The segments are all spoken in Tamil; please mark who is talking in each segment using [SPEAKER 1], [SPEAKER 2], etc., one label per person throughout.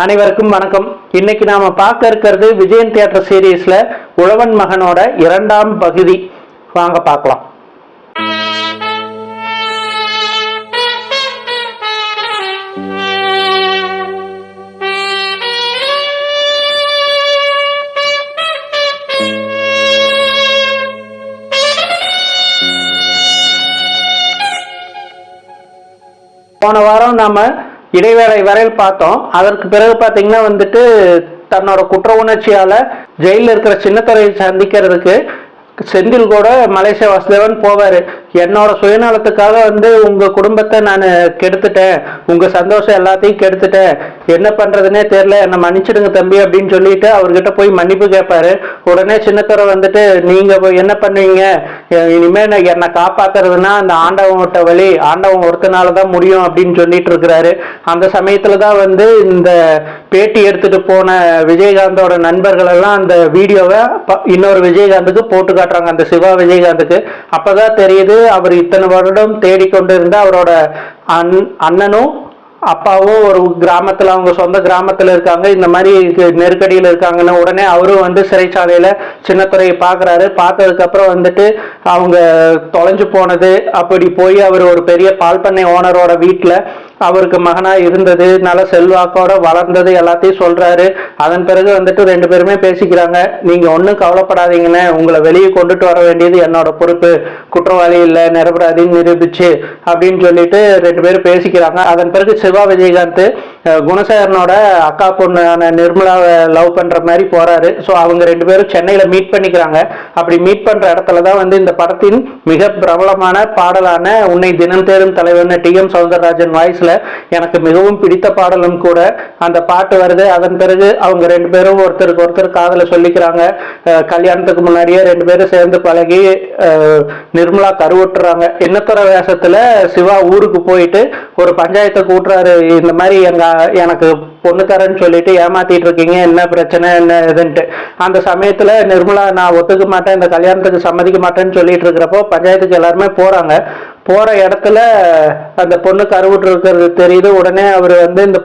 [SPEAKER 1] அனைவருக்கும் வணக்கம். இன்னைக்கு நாம பார்க்க இருக்கிறது விஜயன் தியேட்டர் சீரீஸ்ல உழவன் மகனோட 2ஆம் பகுதி. வாங்க பார்க்கலாம். போன வாரம் நாம இடைவேளை வரையில் பார்த்தோம். அதற்கு பிறகு பார்த்தீங்கன்னா தன்னோட குற்ற உணர்ச்சியால ஜெயிலில் இருக்கிற சின்னத்துறையை சந்திக்கிறதுக்கு செந்தில் கூட மலேசியா வாசுதேவன் போவாரு. என்னோட சுயநலத்துக்காக உங்க குடும்பத்தை நான் கெடுத்துட்டேன், உங்க சந்தோஷம் எல்லாத்தையும் கெடுத்துட்டேன், என்ன பண்றதுன்னே தெரியல, என்னை மன்னிச்சிடுங்க தம்பி அப்படின்னு சொல்லிட்டு அவர்கிட்ட போய் மன்னிப்பு கேட்பாரு. உடனே சின்னத்துறை நீங்க என்ன பண்ணுவீங்க, இனிமே என்னை காப்பாத்துறதுன்னா அந்த ஆண்டவன் விட்ட வழி, ஆண்டவன் ஒருத்தனாலதான் முடியும் அப்படின்னு சொல்லிட்டு இருக்கிறாரு. அந்த சமயத்துலதான் இந்த பேட்டி எடுத்துட்டு போன விஜயகாந்தோட நண்பர்கள் எல்லாம் அந்த வீடியோவை இன்னொரு விஜயகாந்துக்கு போட்டு காட்டுறாங்க, அந்த சிவா விஜயகாந்துக்கு. அப்பதான் தெரியுது அவர் இத்தனை வருடம் தேடிக்கொண்டிருந்த அவரோட அண்ணனும் அப்பாவும் ஒரு கிராமத்துல, அவங்க சொந்த கிராமத்துல இருக்காங்க, இந்த மாதிரி நெருக்கடியில் இருக்காங்கன்னு. உடனே அவரும் சிறைச்சாலையில சின்னத்துறையை பாக்குறாரு. பார்த்ததுக்கு அப்புறம் அவங்க தொலைஞ்சு போனது, அப்படி போய் அவர் ஒரு பெரிய பால் பண்ணை ஓனரோட வீட்டுல அவருக்கு மகனா இருந்தது, நல்ல செல்வாக்கோட வளர்ந்தது எல்லாத்தையும் சொல்றாரு. அதன் பிறகு ரெண்டு பேருமே பேசிக்கிறாங்க. நீங்க ஒன்னும் கவலைப்படாதீங்கன்னு, உங்களை வெளியே கொண்டுட்டு வர வேண்டியது என்னோட பொறுப்பு, குற்றவாளி இல்லை நிரபராதின்னு நிரூபிச்சு அப்படின்னு சொல்லிட்டு ரெண்டு பேரும் பேசிக்கிறாங்க. அதன் பிறகு சிவா விஜயகாந்த் குணசேகரனோட அக்கா பொண்ணான நிர்மலாவை லவ் பண்ற மாதிரி போறாரு. ஸோ அவங்க ரெண்டு பேரும் சென்னையில மீட் பண்ணிக்கிறாங்க. அப்படி மீட் பண்ற இடத்துலதான் இந்த படத்தின் மிக பிரபலமான பாடலான உன்னை தினம் தேரும் தலைவன் TM சௌந்தரராஜன் வாய்ஸ்ல எனக்கு மிகவும் பிடித்த பாடலும் கூட அந்த பாட்டு வருது. அதன் பிறகு அவங்க ரெண்டு பேரும் ஒருத்தருக்கு ஒருத்தர் காதல சொல்லிக்கிறாங்க. கல்யாணத்துக்கு முன்னாடியே ரெண்டு பேரும் சேர்ந்து பழகி நிர்மலா கருவுட்டுறாங்க. எண்ணத்துற வேஷத்துல சிவா ஊருக்கு போயிட்டு ஒரு பஞ்சாயத்தை கூட்டுறாரு. இந்த மாதிரி எனக்கு பொண்ணு தரேன்னு சொல்லிட்டு ஏமாத்திட்டு இருக்கீங்க, என்ன பிரச்சனை என்ன இதுன்ட்டு. அந்த சமயத்துல நிர்மலா நான் ஒத்துக்க மாட்டேன், இந்த கல்யாணத்துக்கு சம்மதிக்க மாட்டேன்னு சொல்லிட்டு இருக்கிறப்போ பஞ்சாயத்துக்கு எல்லாருமே போறாங்க. போற இடத்துல அந்த பொண்ணு கருவுட்டு இருக்கிறது தெரியுது. உடனே அவர் இந்த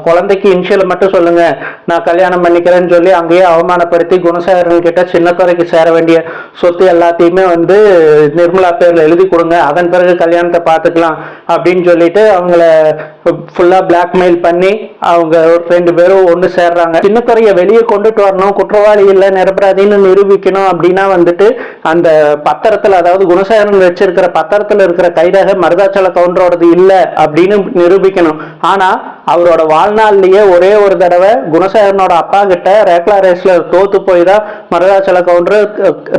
[SPEAKER 1] குழந்தைக்கு இன்ஷியல் மட்டும் சொல்லுங்க, நான் கல்யாணம் பண்ணிக்கிறேன்னு சொல்லி அங்கேயே அவமானப்படுத்தி குணசேகரன் கிட்ட சின்னத்துறைக்கு சேர வேண்டிய சொத்து எல்லாத்தையுமே நிர்மலா பேர்ல எழுதி கொடுங்க, அதன் பிறகு கல்யாணத்தை பார்த்துக்கலாம் அப்படின்னு சொல்லிட்டு அவங்கள ஃபுல்லா பிளாக்மெயில் பண்ணி அவங்க ரெண்டு பேரும் ஒன்று சேர்றாங்க. சின்னத்துறையை வெளியே கொண்டுட்டு வரணும், குற்றவாளி இல்லை நிரபராதின்னு நிரூபிக்கணும் அப்படின்னா அந்த பத்திரத்துல, அதாவது குணசேகரன் வச்சிருக்கிற பத்திரத்துல இருக்கிற கைரேகை மருதாச்சல கவுண்டரோடது இல்லை அப்படின்னு நிரூபிக்கணும். ஆனா அவரோட வாழ்நாள்லயே ஒரே ஒரு தடவை குணசேகரனோட அப்பா கிட்ட ரேக்லா ரேஸ்ல தோத்து போய் தான் மருதாச்சல கவுண்டர்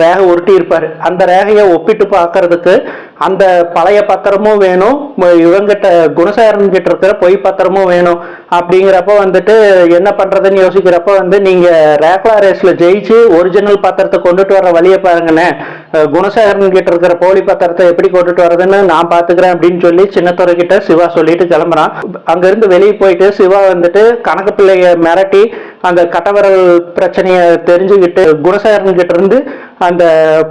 [SPEAKER 1] ரேகை உருட்டி இருப்பாரு. அந்த ரேகையை ஒப்பிட்டு பார்க்கறதுக்கு அந்த பழைய பத்திரமும் வேணும், இவங்கிட்ட குணசேகரன் கிட்ட இருக்கிற பொய் பத்திரமும் வேணும். அப்படிங்கிறப்ப என்ன பண்றதுன்னு யோசிக்கிறப்ப நீங்க ரேக்லா ரேஸ்ல ஜெயிச்சு ஒரிஜினல் பத்திரத்தை கொண்டுட்டு வர வழியை பாருங்கன்னு, குணசேகரன் கிட்ட இருக்கிற போலி பத்திரத்தை எப்படி கொண்டுட்டு வரதுன்னு நான் பாத்துக்கிறேன் அப்படின்னு சொல்லி சின்னத்துறை கிட்ட சிவா சொல்லிட்டு கிளம்புறான். அங்கிருந்து வெளியே போயிட்டு சிவா கணக்கு பிள்ளைய மிரட்டி அந்த கட்டவரல் பிரச்சனைய தெரிஞ்சுக்கிட்டு குணசேகரன் கிட்ட இருந்து அந்த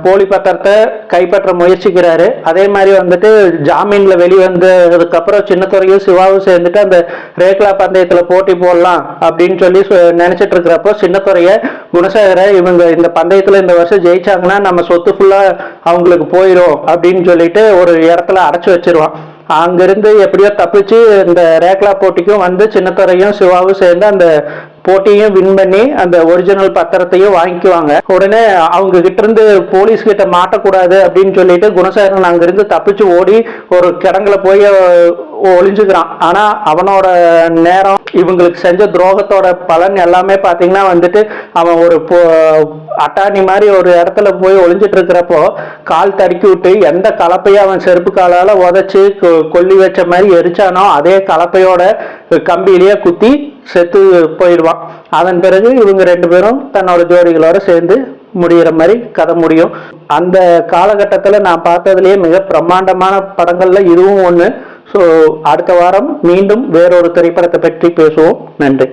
[SPEAKER 1] போலி பத்திரத்தை கைப்பற்ற முயற்சிக்கிறாரு. அதே மாதிரி ஜாமீன்ல வெளிவந்ததுக்கு அப்புறம் சின்னத்துறையும் சிவாவும் சேர்ந்துட்டு அந்த ரேக்லா பந்தயத்துல போட்டி போடலாம் அப்படின்னு சொல்லி நினைச்சிட்டு இருக்கிறப்போ சின்னத்துறைய குணசேகர இவங்க இந்த பந்தயத்துல இந்த வருஷம் ஜெயிச்சாங்கன்னா நம்ம சொத்து ஃபுல்லா அவங்களுக்கு போயிடும் அப்படின்னு சொல்லிட்டு ஒரு இடத்துல அடைச்சு வச்சிருவான். அங்கிருந்து எப்படியோ தப்பிச்சு இந்த ரேக்லா போட்டிக்கும் சின்னத்துறையும் சிவாவும் சேர்ந்து அந்த போட்டியும் வின் பண்ணி அந்த ஒரிஜினல் பத்திரத்தையும் வாங்கிக்குவாங்க. உடனே அவங்க கிட்ட இருந்து போலீஸ் கிட்ட மாட்டக்கூடாது அப்படின்னு சொல்லிட்டு குணசேகரன் அங்கிருந்து தப்பிச்சு ஓடி ஒரு கிடங்குல போய் ஒளிஞ்சுக்கிறான். ஆனா அவனோட நேரம், இவங்களுக்கு செஞ்ச துரோகத்தோட பலன் எல்லாமே பாத்தீங்கன்னா அவன் ஒரு அட்டாணி மாதிரி ஒரு இடத்துல போய் ஒளிஞ்சிட்டு இருக்கிறப்போ கால் தடுக்கி விட்டு எந்த கலப்பையை அவன் செருப்பு காலால உதைச்சு கொல்லி வச்ச மாதிரி எரிச்சானோ அதே கலப்பையோட கம்பியிலேயே குத்தி செத்து போயிடுவான். அதன் பிறகு இவங்க ரெண்டு பேரும் தன்னோட ஜோடிகளோட சேர்ந்து முடிகிற மாதிரி கதை முடியும். அந்த காலகட்டத்தில் நான் பார்த்ததுலேயே மிக பிரம்மாண்டமான படங்கள்ல இதுவும் ஒன்று. ஸோ அடுத்த வாரம் மீண்டும் வேறொரு திரைப்படத்தை பற்றி பேசுவோம். நன்றி.